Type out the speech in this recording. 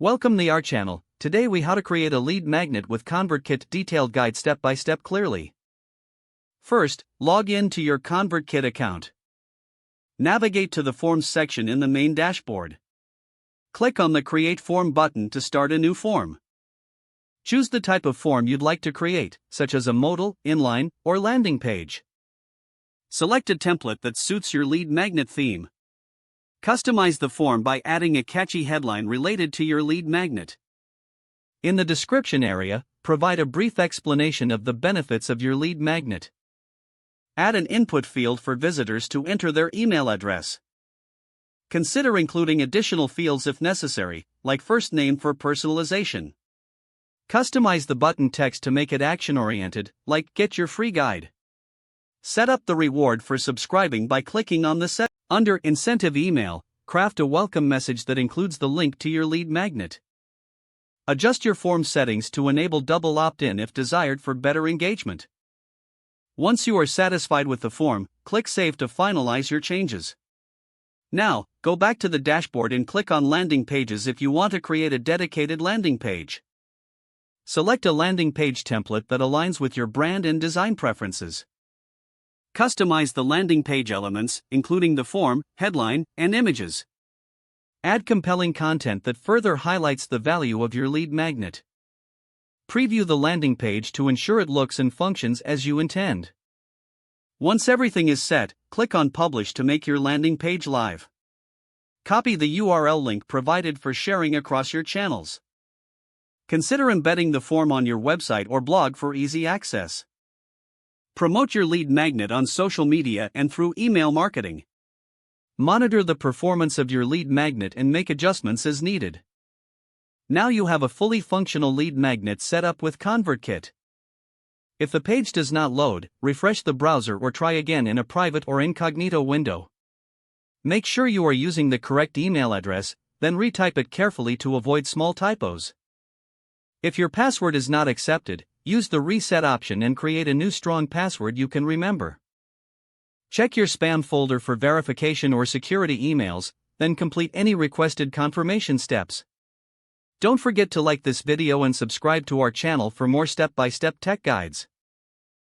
Welcome to our channel. Today we how to create a lead magnet with ConvertKit detailed guide step by step clearly. First, log in to your ConvertKit account. Navigate to the Forms section in the main dashboard. Click on the Create Form button to start a new form. Choose the type of form you'd like to create, such as a modal, inline, or landing page. Select a template that suits your lead magnet theme. Customize the form by adding a catchy headline related to your lead magnet. In the description area, provide a brief explanation of the benefits of your lead magnet. Add an input field for visitors to enter their email address. Consider including additional fields if necessary, like first name for personalization. Customize the button text to make it action-oriented, like "Get your free guide." Set up the reward for subscribing by clicking on the set. Under Incentive Email, craft a welcome message that includes the link to your lead magnet. Adjust your form settings to enable double opt-in if desired for better engagement. Once you are satisfied with the form, click Save to finalize your changes. Now, go back to the dashboard and click on Landing Pages if you want to create a dedicated landing page. Select a landing page template that aligns with your brand and design preferences. Customize the landing page elements, including the form, headline, and images. Add compelling content that further highlights the value of your lead magnet. Preview the landing page to ensure it looks and functions as you intend. Once everything is set, click on Publish to make your landing page live. Copy the URL link provided for sharing across your channels. Consider embedding the form on your website or blog for easy access. Promote your lead magnet on social media and through email marketing. Monitor the performance of your lead magnet and make adjustments as needed. Now you have a fully functional lead magnet set up with ConvertKit. If the page does not load, refresh the browser or try again in a private or incognito window. Make sure you are using the correct email address, then retype it carefully to avoid small typos. If your password is not accepted, use the reset option and create a new strong password you can remember. Check your spam folder for verification or security emails, then complete any requested confirmation steps. Don't forget to like this video and subscribe to our channel for more step-by-step tech guides.